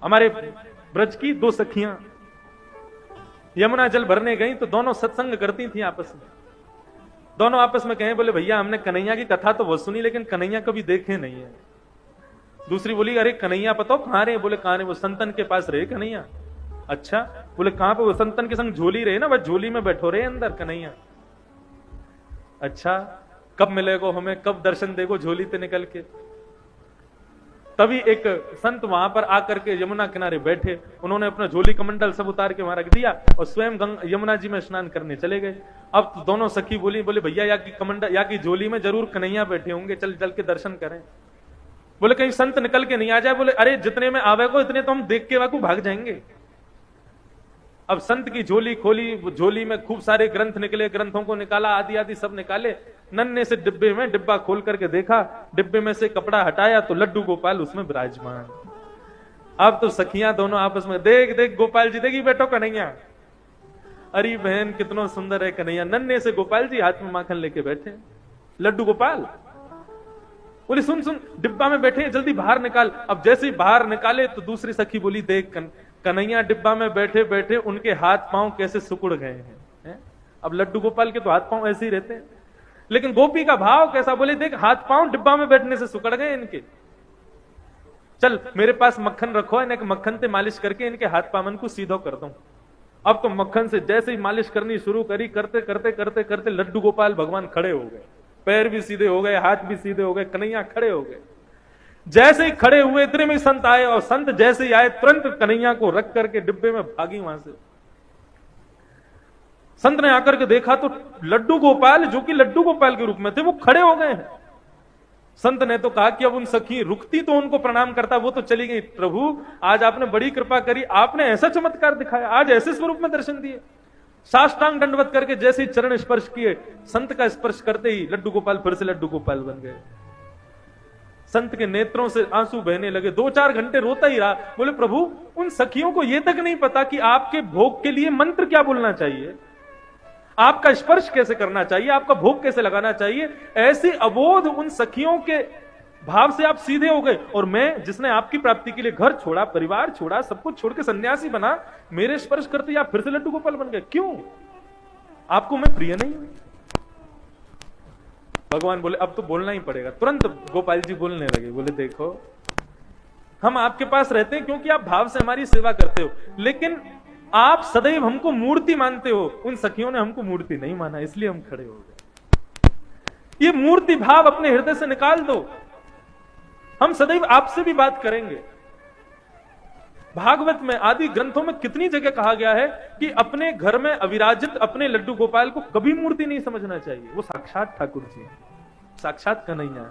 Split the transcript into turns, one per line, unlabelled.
हमारे ब्रज की दो सखियां यमुना जल भरने गई तो दोनों सत्संग करती थी आपस में। दोनों आपस में कहे, बोले भैया हमने कन्हैया की कथा तो बहुत सुनी लेकिन कन्हैया कभी देखे नहीं है। दूसरी बोली, अरे कन्हैया पता कहां रहे? बोले कहां रहे? वो संतन के पास रहे कन्हैया। अच्छा, बोले कहां पे? वो संतन के संग झोली रहे ना, बस झोली में बैठो रहे अंदर कन्हैया। अच्छा, कब मिलेगो हमें, कब दर्शन देगो झोली से निकल के? तभी एक संत वहां पर आकर के यमुना किनारे बैठे, उन्होंने अपना झोली कमंडल सब उतार के वहां रख दिया और स्वयं यमुना जी में स्नान करने चले गए। अब तो दोनों सखी बोली, बोले भैया या की कमंडल या की झोली में जरूर कन्हैया बैठे होंगे, चल चल के दर्शन करें। बोले कहीं संत निकल के नहीं आ जाए। बोले अरे जितने में आवेगो इतने तो हम देख के वाकू भाग जाएंगे। अब संत की झोली खोली, झोली में खूब सारे ग्रंथ निकले, ग्रंथों को निकाला, आदि आदि सब निकाले। नन्हे से डिब्बे में डिब्बा खोल करके देखा, डिब्बे में से कपड़ा हटाया तो लड्डू गोपाल उसमें विराजमान। अब तो सखियां दोनों आपस में, देख देख गोपाल जी, देखी बैठो कन्हैया। अरे बहन कितना सुंदर है कन्हैया। नन्हे से गोपाल जी हाथ में माखन लेके बैठे, लड्डू गोपाल। बोले सुन सुन, डिब्बा में बैठे, जल्दी बाहर निकाल। अब जैसे ही बाहर निकाले तो दूसरी सखी बोली, देख कन्हैया डिब्बा में बैठे बैठे उनके हाथ पांव कैसे सुकुड़ गए हैं। अब लड्डू गोपाल के तो हाथ पांव ऐसे ही रहते हैं, लेकिन गोपी का भाव कैसा? बोले देख हाथ पांव डिब्बा में बैठने से सुकड़ गए इनके। चल मेरे पास मक्खन रखो, इन्हें मक्खन से मालिश करके इनके हाथ पावन को सीधो कर दूं। अब तो मक्खन से जैसे ही मालिश करनी शुरू करी, करते करते करते करते लड्डू गोपाल भगवान खड़े हो गए, पैर भी सीधे हो गए, हाथ भी सीधे हो गए, कन्हैया खड़े हो गए। जैसे ही खड़े हुए इतने में संत आए, और संत जैसे ही आए तुरंत कन्हैया को रख करके डिब्बे में भागी वहां से। संत ने आकर के देखा तो लड्डू गोपाल, जो कि लड्डू गोपाल के रूप में थे, वो खड़े हो गए हैं। संत ने तो कहा कि अब उन सखी रुकती तो उनको प्रणाम करता, वो तो चली गई। प्रभु आज आपने बड़ी कृपा करी, आपने ऐसा चमत्कार दिखाया, आज ऐसे स्वरूप में दर्शन दिए। साष्टांग दंडवत करके जैसे ही चरण स्पर्श किए, संत का स्पर्श करते ही लड्डू गोपाल फिर से लड्डू गोपाल बन गए। संत के नेत्रों से आंसू बहने लगे, 2-4 घंटे रोता ही रहा। बोले प्रभु उन सखियों को यह तक नहीं पता कि आपके भोग के लिए मंत्र क्या बोलना चाहिए, आपका स्पर्श कैसे करना चाहिए, आपका भोग कैसे लगाना चाहिए। ऐसे अबोध उन सखियों के भाव से आप सीधे हो गए, और मैं जिसने आपकी प्राप्ति के लिए घर छोड़ा, परिवार छोड़ा, सब कुछ छोड़ के सन्यासी बना, मेरे स्पर्श करते आप फिर से लड्डू गोपाल बन गए, क्यों? आपको मैं प्रिय नहीं हूं? भगवान बोले अब तो बोलना ही पड़ेगा। तुरंत गोपाल जी बोलने लगे, बोले देखो हम आपके पास रहते हैं क्योंकि आप भाव से हमारी सेवा करते हो, लेकिन आप सदैव हमको मूर्ति मानते हो। उन सखियों ने हमको मूर्ति नहीं माना, इसलिए हम खड़े हो गए। ये मूर्ति भाव अपने हृदय से निकाल दो, हम सदैव आपसे भी बात करेंगे। भागवत में आदि ग्रंथों में कितनी जगह कहा गया है कि अपने घर में अविराजित अपने लड्डू गोपाल को कभी मूर्ति नहीं समझना चाहिए। वो साक्षात ठाकुर जी, साक्षात कन्हैया।